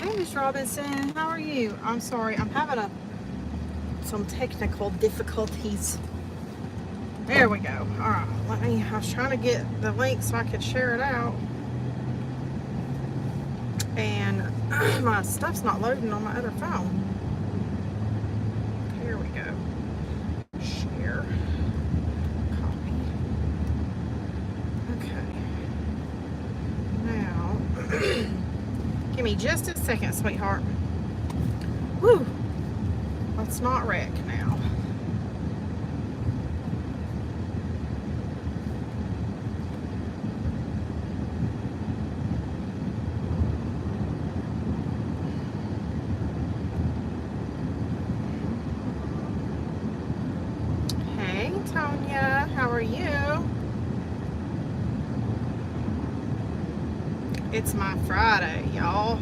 Hey, Miss Robinson, how are you? I'm sorry, I'm having some technical difficulties. There we go. All right, I was trying to get the link so I could share it out. And my stuff's not loading on my other phone. Here we go. Share. Copy. Okay. Now, give me just a second, sweetheart. Woo! Let's not wreck now. Hey, Tonya, how are you? It's my Friday, y'all.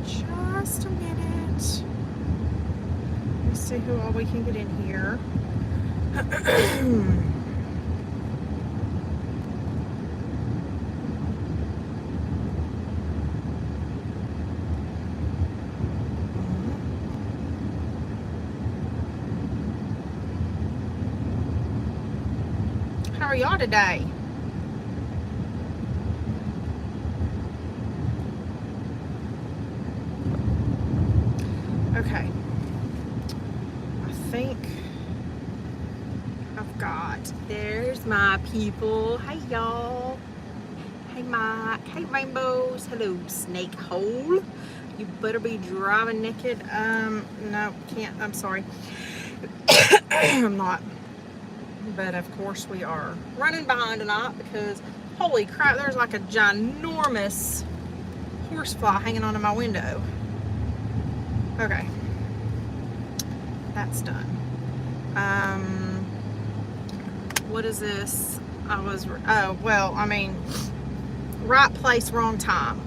Just a minute. Let's see who all we can get in here. How are y'all today? Okay. I think I've got, there's my people. Hey y'all. Hey Mike. Hey Rainbows. Hello Snake Hole. You better be driving naked. No, can't. I'm sorry. I'm not. But of course we are running behind tonight because holy crap, there's like a ginormous horsefly hanging onto my window. Okay. That's done. What is this? Right place, wrong time.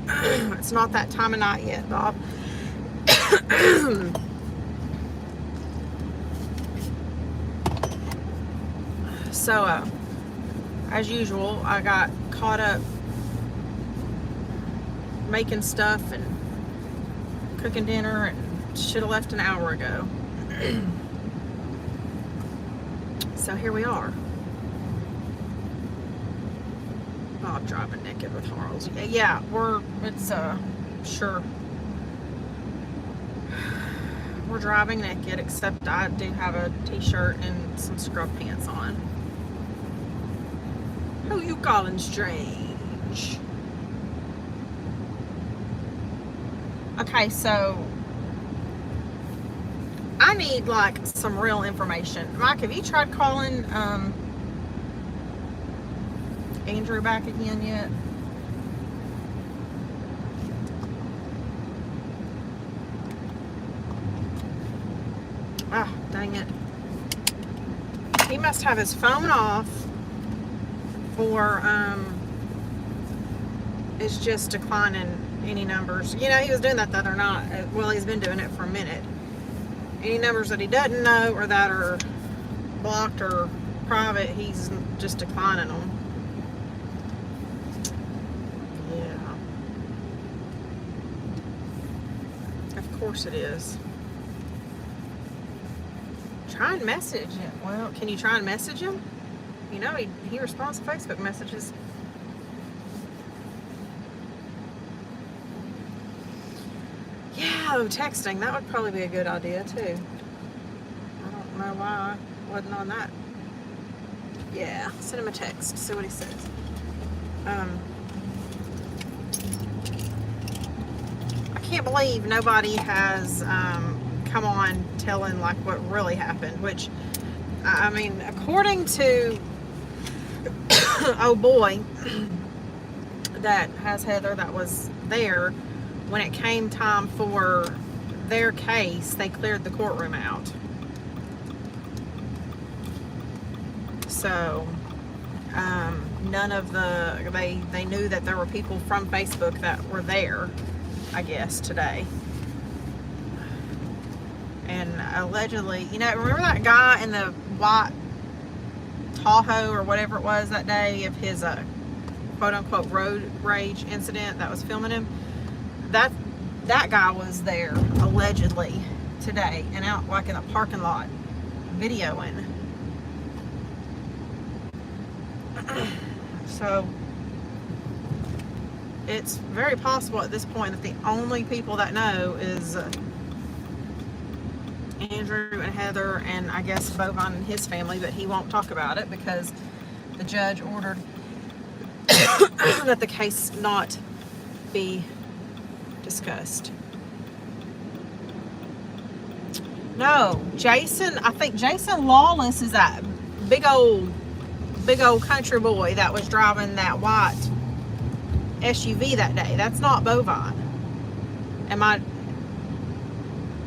It's not that time of night yet, Bob. So, as usual, I got caught up making stuff and cooking dinner and should have left an hour ago. So here we are. Bob driving naked with Harles. Yeah, sure. We're driving naked, except I do have a t-shirt and some scrub pants on. Who you calling strange? Okay, so I need like some real information. Mike, have you tried calling Andrew back again yet? Ah, dang it. He must have his phone off or it's just declining any numbers. You know, he was doing that the other night. Well, he's been doing it for a minute. Any numbers that he doesn't know or that are blocked or private, he's just declining them. Yeah. Of course it is. Try and message him. Well, can you try and message him? You know, he responds to Facebook messages. Yeah, texting. That would probably be a good idea, too. I don't know why I wasn't on that. Yeah, send him a text. See what he says. I can't believe nobody has come on telling like what really happened, which, I mean, according to oh boy that has Heather that was there when it came time for their case, they cleared the courtroom out. So none of they knew that there were people from Facebook that were there, I guess, today. And allegedly, you know, remember that guy in the white Tahoe or whatever it was that day of his quote unquote road rage incident that was filming him? That guy was there allegedly today and out like in a parking lot videoing. So it's very possible at this point that the only people that know is Andrew and Heather, and I guess Bovine and his family, but he won't talk about it because the judge ordered that the case not be discussed. No, Jason, I think Jason Lawless is that big old country boy that was driving that white SUV that day. That's not Bovine.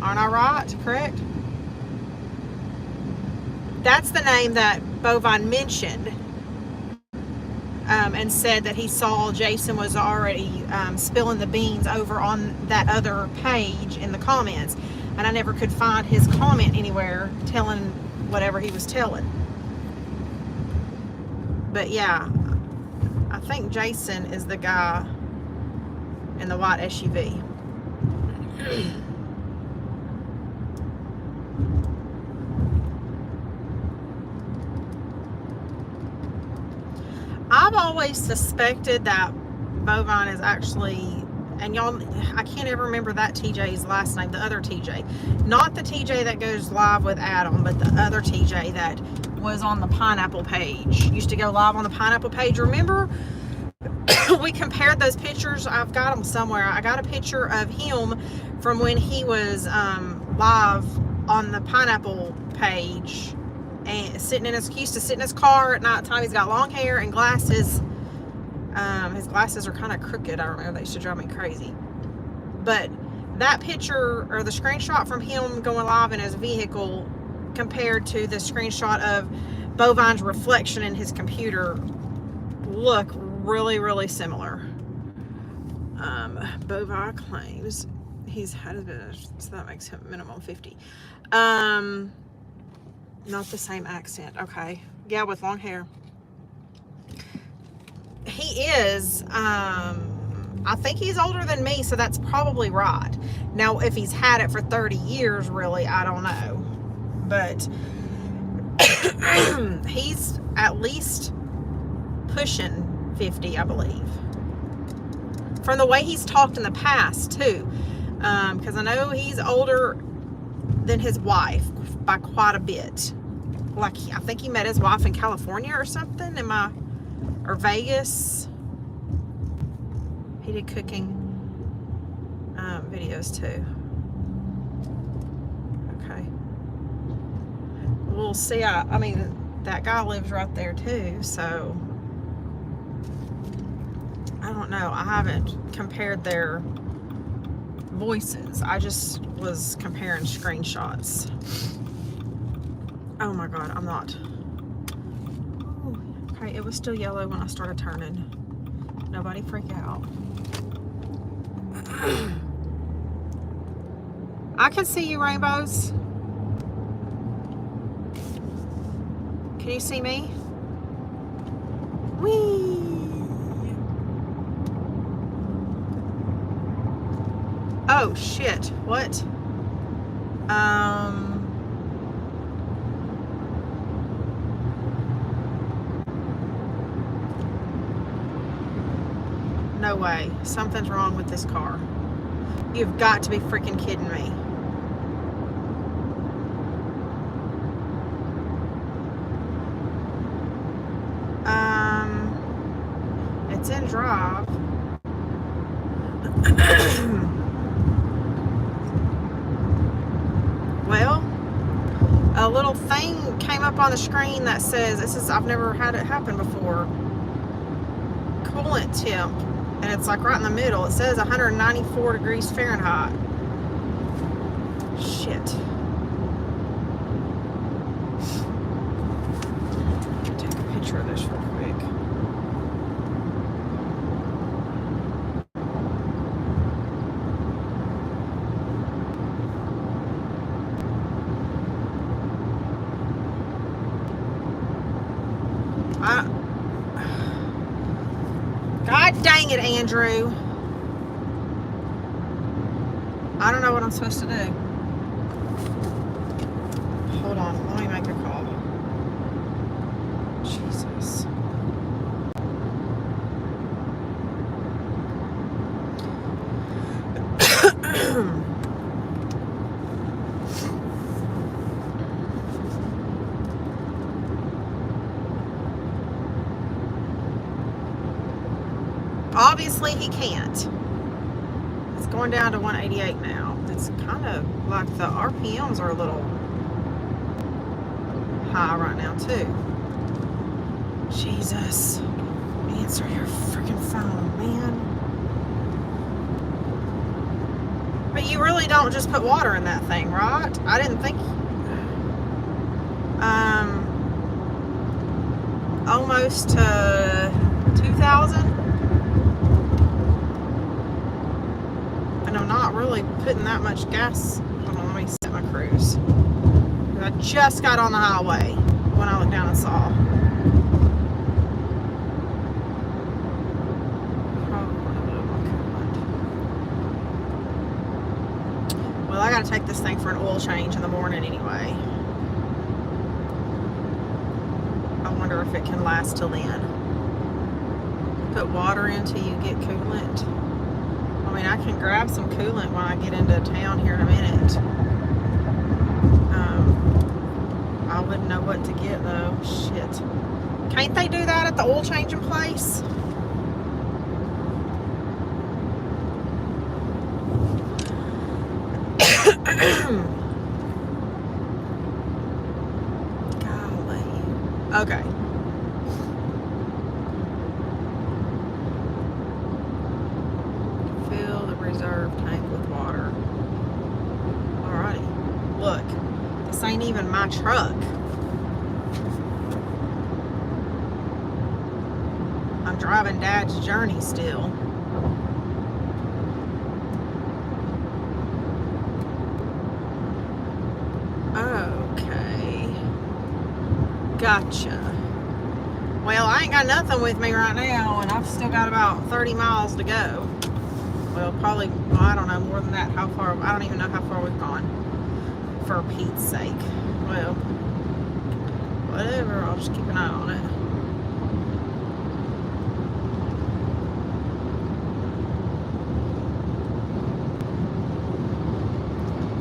Aren't I right? Correct? That's the name that Bovine mentioned and said that he saw Jason was already spilling the beans over on that other page in the comments. And I never could find his comment anywhere telling whatever he was telling. But yeah, I think Jason is the guy in the white SUV. I've always suspected that Bovine is actually, and y'all, I can't ever remember that TJ's last name, the other TJ. Not the TJ that goes live with Adam, but the other TJ that was on the Pineapple page. Used to go live on the Pineapple page. Remember? We compared those pictures. I've got them somewhere. I got a picture of him from when he was live on the Pineapple page and he used to sit in his car at night time. He's got long hair and glasses. His glasses are kind of crooked. I remember they used to drive me crazy. But that picture or the screenshot from him going live in his vehicle compared to the screenshot of Bovine's reflection in his computer look really, really similar. Bovine claims he's had a business, so that makes him minimum 50. Not the same accent. Okay. Yeah, with long hair. He is, I think he's older than me, so that's probably right. Now, if he's had it for 30 years, really, I don't know. But he's at least pushing 50, I believe. From the way he's talked in the past, too. Because I know he's older than his wife by quite a bit. Like, I think he met his wife in California or something. Or Vegas. He did cooking videos, too. Okay. We'll see. I mean, that guy lives right there, too, so I don't know. I haven't compared their voices. I just was comparing screenshots. Oh my God, I'm not. Ooh, okay, it was still yellow when I started turning. Nobody freak out. I can see you, rainbows. Can you see me? Whee! Oh shit, what? No way. Something's wrong with this car. You've got to be freaking kidding me. It's in drive. Well, a little thing came up on the screen that says, I've never had it happen before. Coolant temp. And it's like right in the middle. It says 194 degrees Fahrenheit. Shit. Take a picture of this real quick. God dang it, Andrew. I don't know what I'm supposed to do. Hold on, let me make a call. Jesus. Obviously he can't. It's going down to 188 now. It's kind of like the RPMs are a little high right now too. Jesus. Answer your freaking phone, man. But you really don't just put water in that thing, right? I didn't think. Almost to 2,000. And I'm not really putting that much gas. Hold on, let me set my cruise. I just got on the highway when I looked down and saw. Well, I gotta take this thing for an oil change in the morning anyway. I wonder if it can last till then. Put water in till you get coolant. I mean, I can grab some coolant when I get into town here in a minute. I wouldn't know what to get though. Shit. Can't they do that at the oil changing place? Golly. Okay. Fill the reserve tank with water. Alrighty. Look, this ain't even my truck. I'm driving Dad's Journey still. Okay. Gotcha. Well, I ain't got nothing with me right now, and I've still got about 30 miles to go. Well, probably, well, I don't know, more than that. How far, I don't even know how far we've gone. For Pete's sake. Well, whatever, I'll just keep an eye on it.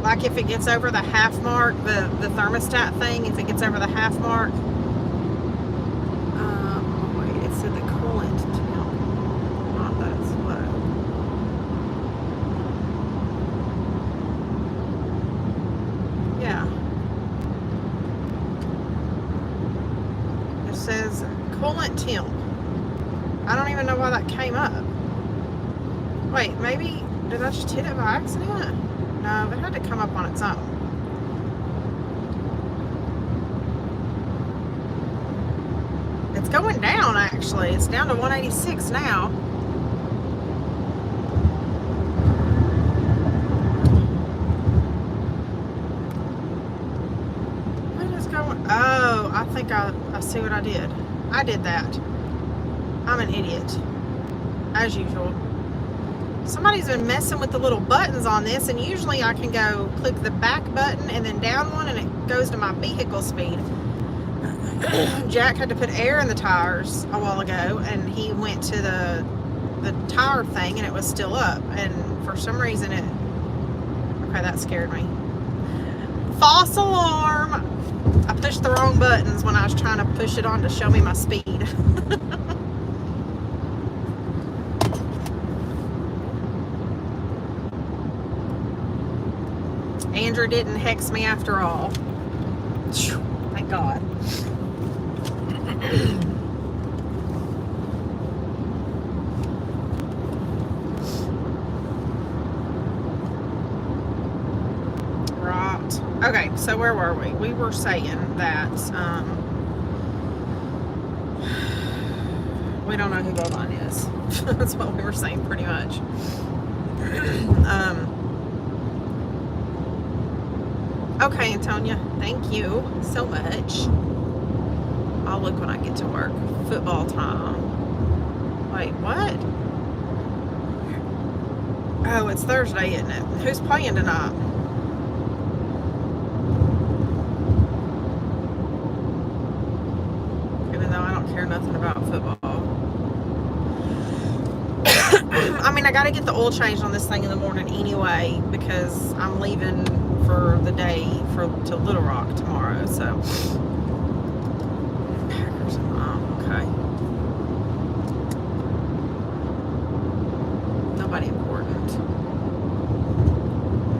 Like if it gets over the half mark, the thermostat thing, if it gets over the half mark, wait, it said the coolant temp, not that slow. Yeah. It says coolant temp. I don't even know why that came up. Wait, maybe, did I just hit it by accident? No, it had to come up on its own. It's going down, actually. It's down to 186 now. What is going... Oh, I think I see what I did. I did that. I'm an idiot. As usual. Somebody's been messing with the little buttons on this, and usually I can go click the back button and then down one and it goes to my vehicle speed. Jack had to put air in the tires a while ago, and he went to the tire thing and it was still up, and for some reason it... Okay, that scared me. False alarm! I pushed the wrong buttons when I was trying to push it on to show me my speed. Andrew didn't hex me after all. Thank God. Right. Okay, so where were we? We were saying that we don't know who Bovine is. That's what we were saying pretty much. Okay, Antonia, thank you so much. I'll look when I get to work. Football time. Wait, what? Oh, it's Thursday, isn't it? Who's playing tonight? Even though I don't care nothing about football. I mean, I gotta get the oil changed on this thing in the morning anyway, because I'm leaving for the day to Little Rock tomorrow, so. Packers and okay. Nobody important.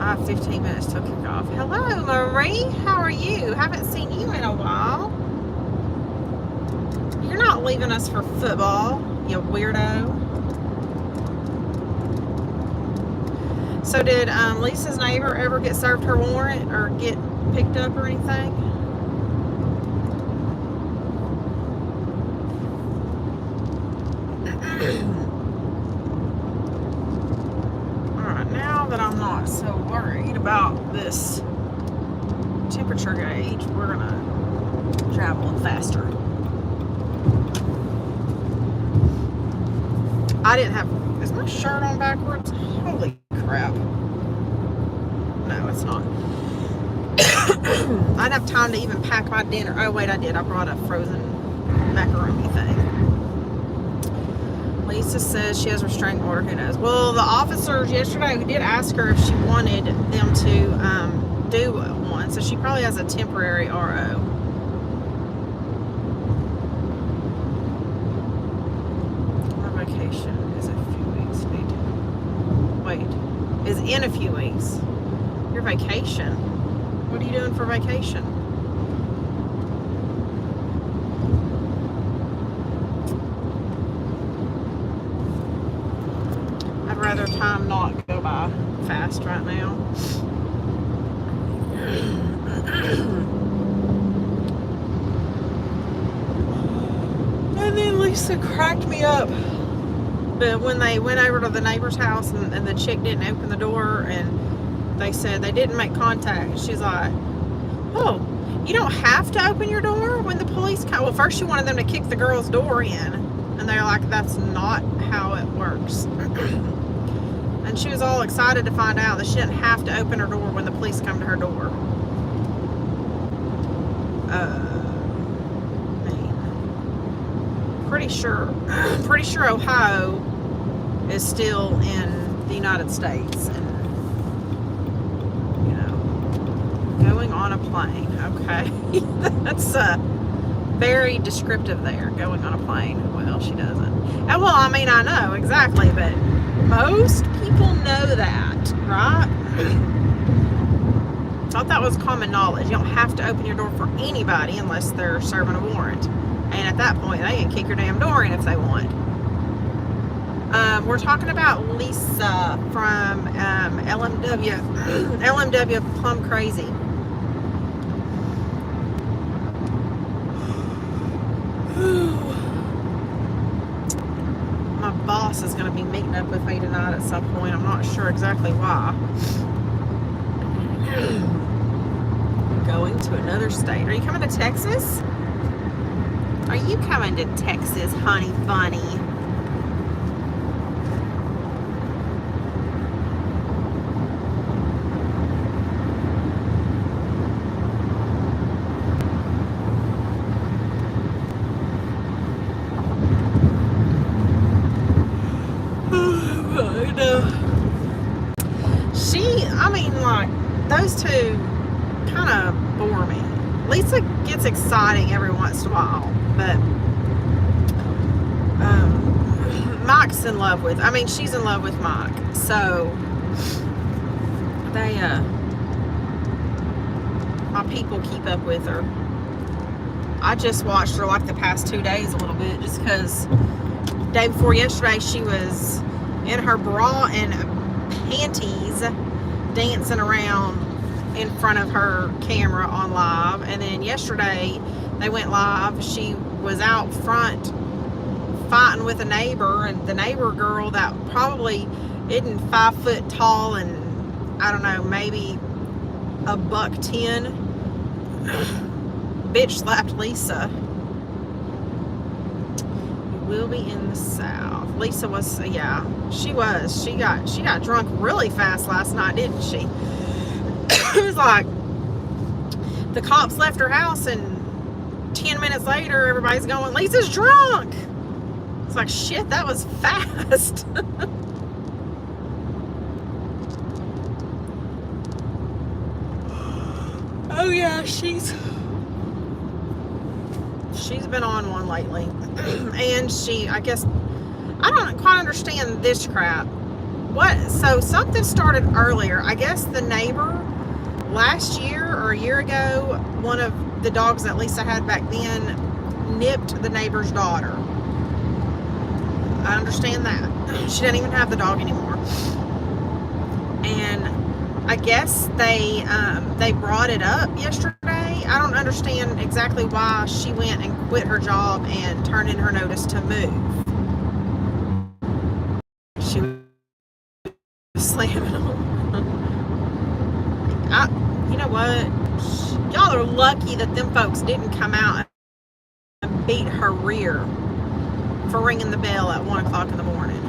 I have 15 minutes till kickoff. Hello, Marie. How are you? Haven't seen you in a while. You're not leaving us for football, you weirdo. So did Lisa's neighbor ever get served her warrant or get picked up or anything? Alright, now that I'm not so worried about this temperature gauge, we're gonna travel faster. I didn't have, is my shirt on backwards? Holy crap. No, it's not. I didn't have time to even pack my dinner. Oh, wait, I did. I brought a frozen macaroni thing. Lisa says she has a restraining order. Who knows? Well, the officers yesterday did ask her if she wanted them to do one. So she probably has a temporary RO. My vacation is a few weeks. Wait, is in a few weeks. Your vacation? What are you doing for vacation? I'd rather time not go by fast right now. And then Lisa cracked me up. But when they went over to the neighbor's house and the chick didn't open the door and they said they didn't make contact, she's like, oh, you don't have to open your door when the police come. Well, first she wanted them to kick the girl's door in, and they're like, that's not how it works. And she was all excited to find out that she didn't have to open her door when the police come to her door. Pretty sure Ohio is still in the United States, and going on a plane. Okay. That's very descriptive there. Going on a plane. Well, she doesn't. And well, I mean, I know exactly, but most people know that, right? I thought that was common knowledge. You don't have to open your door for anybody unless they're serving a warrant. And at that point, they can kick your damn door in if they want. We're talking about Lisa from LMW Plum Crazy. My boss is going to be meeting up with me tonight at some point. I'm not sure exactly why. Going to another state. Are you coming to Texas? Are you coming to Texas, honey bunny? Those two kind of bore me. Lisa gets exciting every once in a while, but Mike's in love with, she's in love with Mike, so they my people keep up with her. I just watched her like the past 2 days a little bit, just because day before yesterday she was in her bra and panties dancing around in front of her camera on live, and then yesterday they went live. She was out front fighting with a neighbor, and the neighbor girl that probably isn't 5 foot tall and I don't know, maybe $110, bitch slapped Lisa We'll be in the South. Lisa was, yeah, she was. She got drunk really fast last night, didn't she? It was like the cops left her house and 10 minutes later everybody's going, Lisa's drunk. It's like, shit, that was fast. Oh yeah, she's been on one lately. And I guess, I don't quite understand this crap. So something started earlier. I guess the neighbor last year or a year ago, one of the dogs that Lisa had back then nipped the neighbor's daughter. I understand that. She doesn't even have the dog anymore. And I guess they brought it up yesterday. I don't understand exactly why she went and quit her job and turned in her notice to move. She was slamming them. You know what? Y'all are lucky that them folks didn't come out and beat her rear for ringing the bell at 1 o'clock in the morning.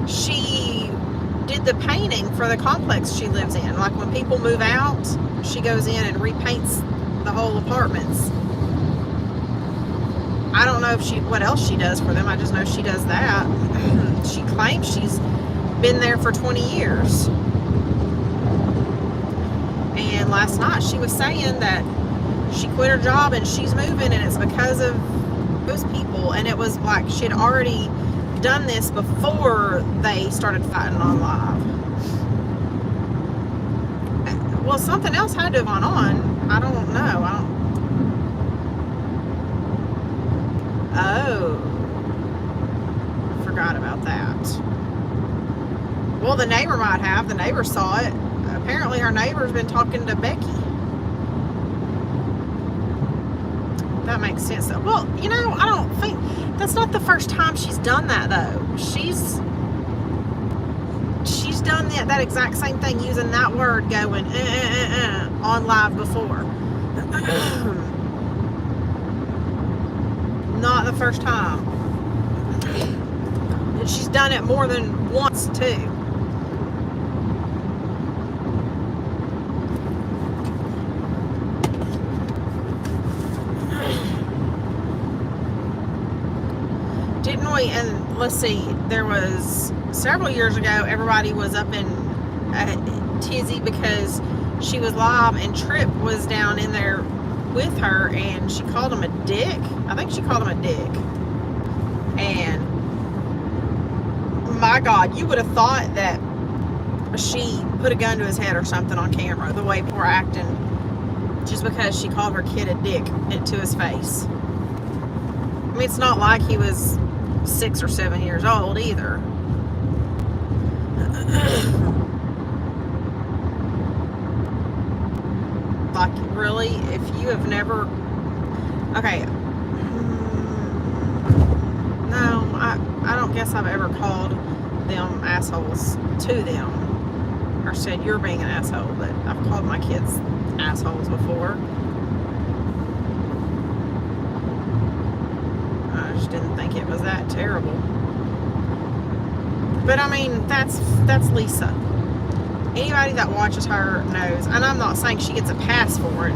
She did the painting for the complex she lives in. Like when people move out, she goes in and repaints the whole apartments. I don't know what else she does for them. I just know she does that. She claims she's been there for 20 years. And last night she was saying that she quit her job and she's moving and it's because of those people. And it was like she'd already done this before they started fighting on live. Well, something else had to have gone on. I don't know. Oh. Forgot about that. Well, the neighbor might have. The neighbor saw it. Apparently her neighbor's been talking to Becky. That makes sense. Well, you know, I don't think that's not the first time she's done that though. She's done that exact same thing using that word going on live before. Not the first time. And she's done it more than once too. Didn't we? And let's see, there was several years ago, everybody was up in tizzy because she was live and Tripp was down in there with her and she called him a dick. I think she called him a dick. And my God, you would have thought that she put a gun to his head or something on camera, the way people were acting, just because she called her kid a dick to his face. I mean, it's not like he was 6 or 7 years old either. Like, really? If you have never... Okay. No, I don't guess I've ever called them assholes to them. Or said, you're being an asshole. But I've called my kids assholes before. I just didn't think it was that terrible. But I mean, that's Lisa. Anybody that watches her knows, and I'm not saying she gets a pass for it.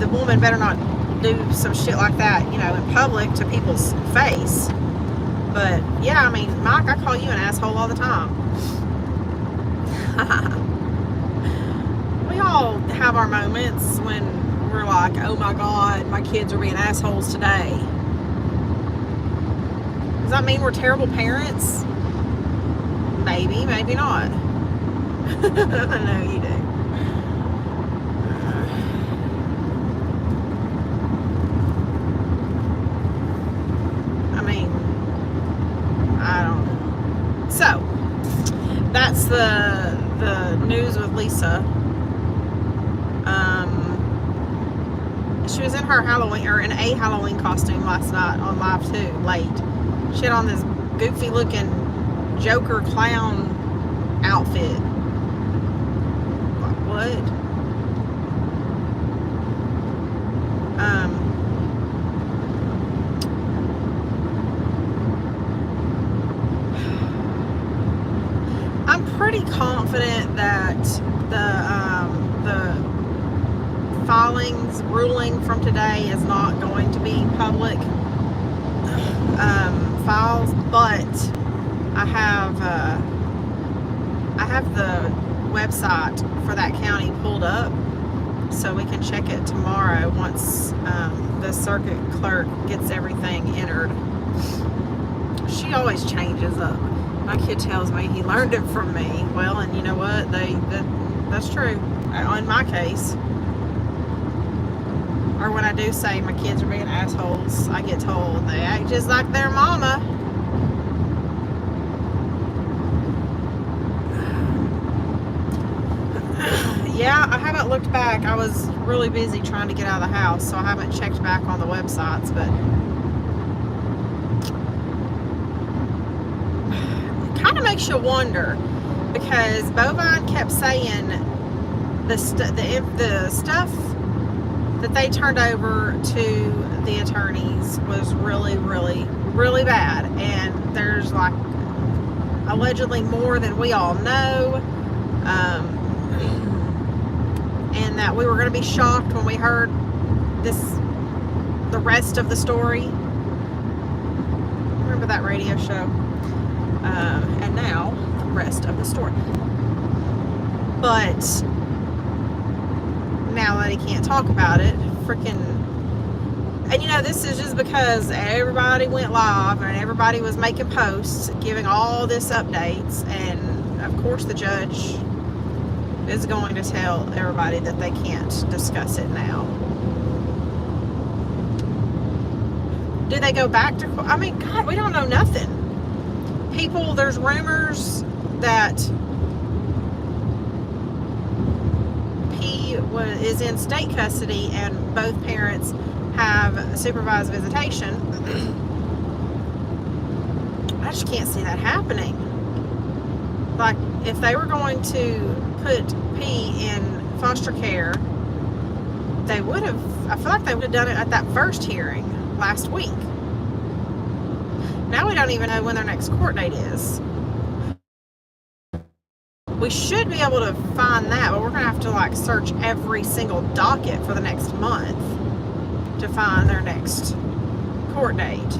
The woman better not do some shit like that, you know, in public to people's face. But yeah, I mean, Mike, I call you an asshole all the time. We all have our moments when we're like, oh my God, my kids are being assholes today. Does that mean we're terrible parents? Maybe, maybe not. I know you do. I mean, I don't know. So, that's the news with Lisa. She was in her Halloween, or in a Halloween costume last night on live too, late. She had on this goofy looking Joker clown outfit. Like, what? that the filings ruling from today is not going to be public files, but I have the website for that county pulled up, so we can check it tomorrow once the circuit clerk gets everything entered. She always changes up. My kid tells me he learned it from me. Well, and you know what? That's true. In my case, or when I do say my kids are being assholes, I get told they act just like their mama. Yeah, I haven't looked back. I was really busy trying to get out of the house, so I haven't checked back on the websites, but it kind of makes you wonder, because Bovine kept saying the stuff that they turned over to the attorneys was really, really, really bad, and there's like allegedly more than we all know. And that we were going to be shocked when we heard the rest of the story. Remember that radio show? And now, the rest of the story. But now that he can't talk about it, and you know, this is just because everybody went live and everybody was making posts giving all this updates, and of course the judge is going to tell everybody that they can't discuss it now. Do they go back to, I mean, God, we don't know nothing. People, there's rumors that P is in state custody and both parents have supervised visitation. I just can't see that happening. Like, if they were going to put P in foster care, they would have, I feel like they would have done it at that first hearing last week. Now we don't even know when their next court date is. We should be able to find that, but we're going to have to like search every single docket for the next month to find their next court date.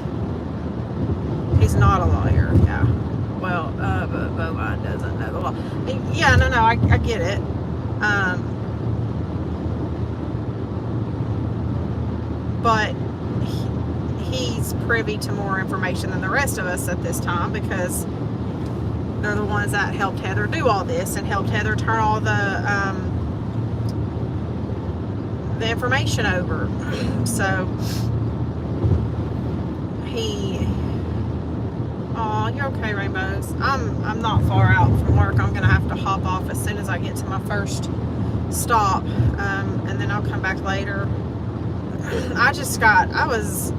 He's not a lawyer, yeah. Well, but Bovine doesn't know the law. Yeah, no, I get it. But he's privy to more information than the rest of us at this time, because they're the ones that helped Heather do all this and helped Heather turn all the information over. So oh, you're okay, Rainbows. I'm not far out from work. I'm gonna have to hop off as soon as I get to my first stop, and then I'll come back later. I was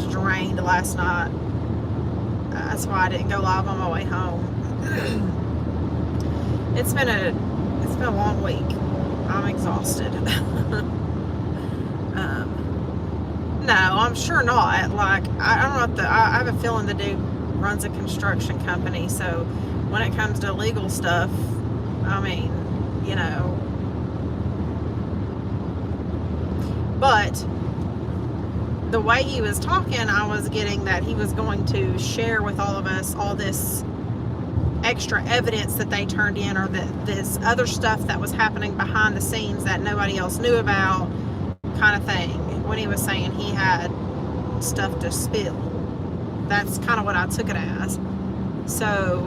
drained last night. That's why I didn't go live on my way home. It's been a long week. I'm exhausted. No, I'm sure not. Like, I don't know I have a feeling the dude runs a construction company, so when it comes to legal stuff, I mean, you know. But the way he was talking, I was getting that he was going to share with all of us all this extra evidence that they turned in, or that this other stuff that was happening behind the scenes that nobody else knew about, kind of thing, when he was saying he had stuff to spill. That's kind of what I took it as. So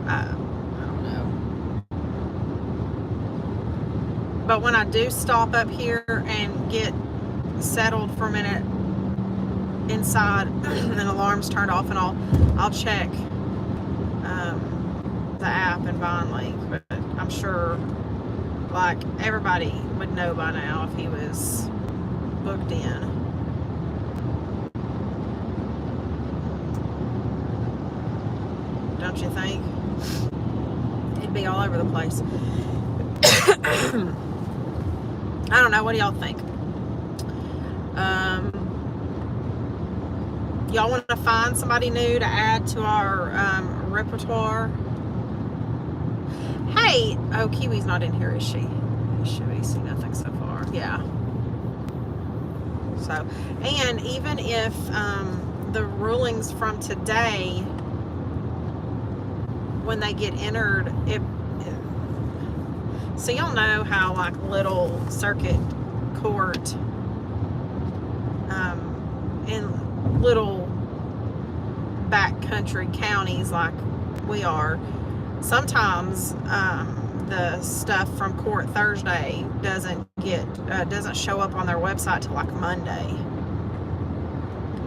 I don't know. But when I do stop up here and get settled for a minute inside and the alarm's turned off and all, I'll check the app and Vine Link. But I'm sure like everybody would know by now if he was booked in. Don't you think? It'd be all over the place. I don't know. What do y'all think? Y'all want to find somebody new to add to our repertoire? Hey, oh, Kiwi's not in here, is she? Should we see nothing so far? Yeah. So, and even if the rulings from today, when they get entered, so y'all know how like little circuit court in little backcountry counties like we are, sometimes the stuff from court Thursday doesn't show up on their website till like Monday.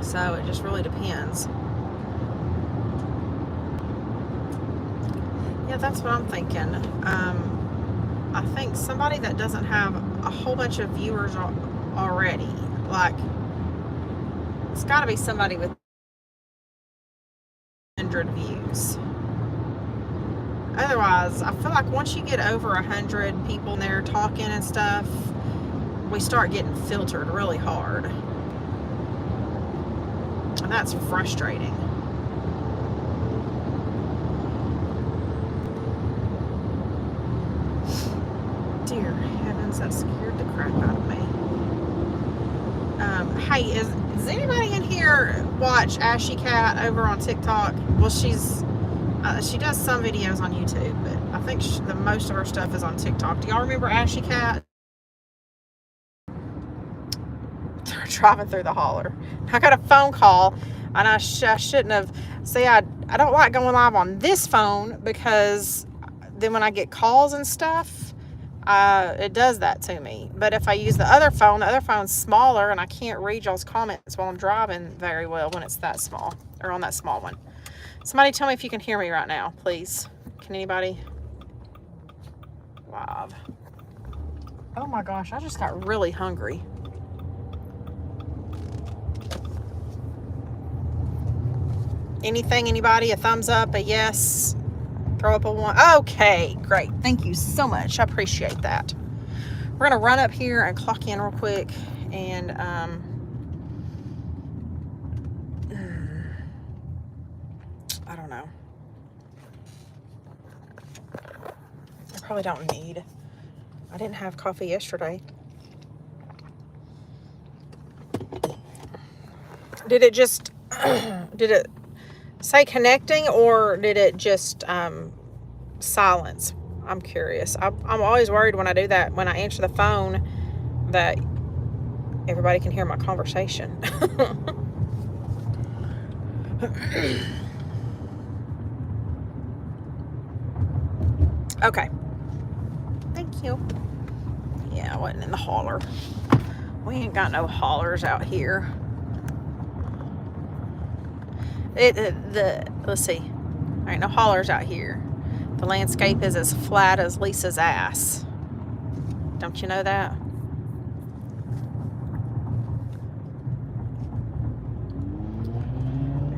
So it just really depends. Yeah, that's what I'm thinking. I think somebody that doesn't have a whole bunch of viewers already, like, it's got to be somebody with 100 views. Otherwise, I feel like once you get over 100 people in there talking and stuff, we start getting filtered really hard. And that's frustrating. Dear heavens, that scared the crap out of me. Hey, is anybody in here watch Ashy Cat over on TikTok? Well, she does some videos on YouTube, but I think the most of her stuff is on TikTok. Do y'all remember Ashy Cat? Driving through the holler. I got a phone call, and I shouldn't have. See, I don't like going live on this phone, because then when I get calls and stuff, it does that to me. But if I use the other phone's smaller, and I can't read y'all's comments while I'm driving very well when it's that small, or on that small one. Somebody tell me if you can hear me right now, please. Can anybody? Live. Oh my gosh, I just got really hungry. Anything, anybody? A thumbs up, a yes, throw up a one. Okay, great. Thank you so much. I appreciate that. We're going to run up here and clock in real quick. And I don't know. I probably don't need. I didn't have coffee yesterday. Did it just, did it say connecting, or did it just silence? I'm curious. I'm always worried when I do that, when I answer the phone, that everybody can hear my conversation. Okay. Thank you. Yeah, I wasn't in the holler. We ain't got no hollers out here. Let's see. There ain't no hollers out here. The landscape is as flat as Lisa's ass. Don't you know that?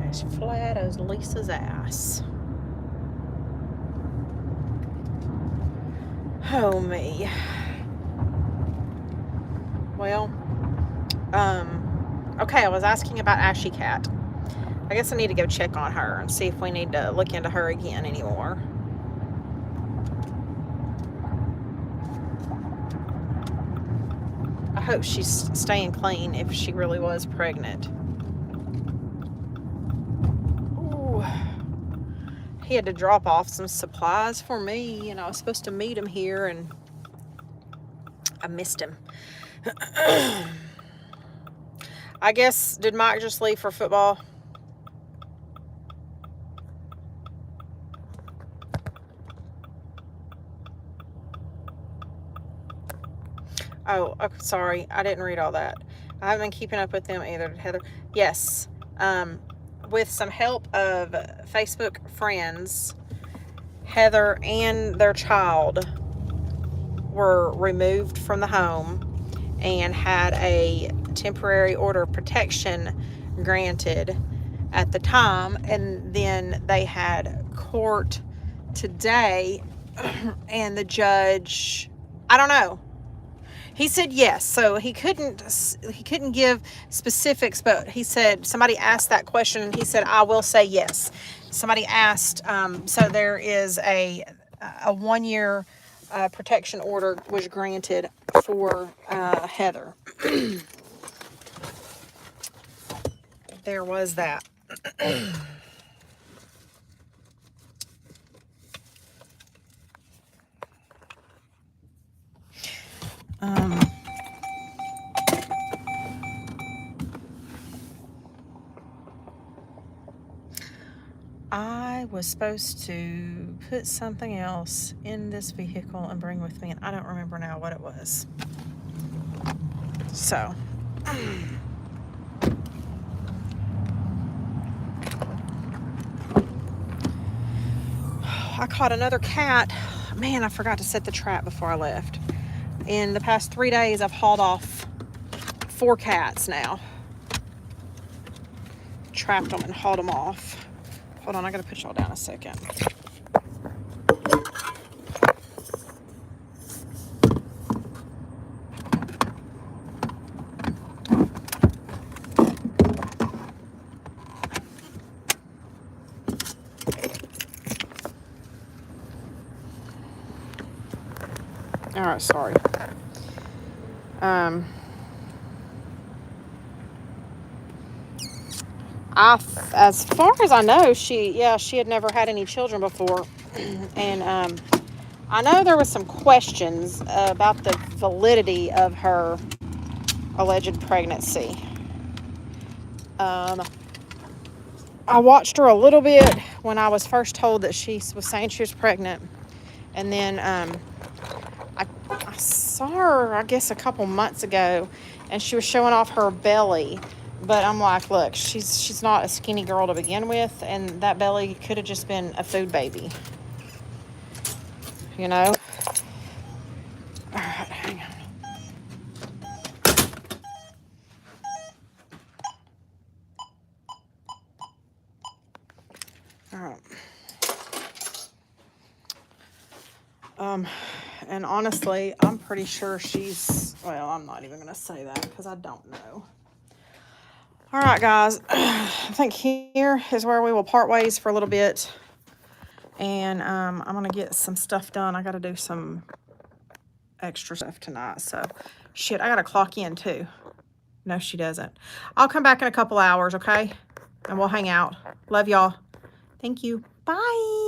As flat as Lisa's ass. Oh me. Well, okay, I was asking about Ashy Cat. I guess I need to go check on her and see if we need to look into her again anymore. I hope she's staying clean if she really was pregnant. Ooh. He had to drop off some supplies for me, and I was supposed to meet him here, and I missed him. I guess, did Mike just leave for football? Oh, okay, sorry. I didn't read all that. I haven't been keeping up with them either, Heather. Yes. With some help of Facebook friends, Heather and their child were removed from the home and had a temporary order of protection granted at the time. And then they had court today, and the judge, I don't know. He said yes. So he couldn't give specifics, but he said somebody asked that question and he said, I will say yes. Somebody asked, so there is a 1 year protection order was granted for Heather. There was that. I was supposed to put something else in this vehicle and bring with me, and I don't remember now what it was. So, I caught another cat. Man, I forgot to set the trap before I left. In the past 3 days, I've hauled off 4 cats now. Trapped them and hauled them off. Hold on, I gotta put y'all down a second. All right, sorry. As far as I know, she had never had any children before, and I know there was some questions about the validity of her alleged pregnancy. I watched her a little bit when I was first told that she was saying she was pregnant, and then I saw her, I guess, a couple months ago, and she was showing off her belly. But I'm like, look, she's not a skinny girl to begin with, and that belly could have just been a food baby. You know? All right, hang on. All right. And honestly, I'm pretty sure well, I'm not even going to say that because I don't know. All right, guys. I think here is where we will part ways for a little bit. And I'm going to get some stuff done. I got to do some extra stuff tonight. So, shit, I got to clock in too. No, she doesn't. I'll come back in a couple hours, okay? And we'll hang out. Love y'all. Thank you. Bye.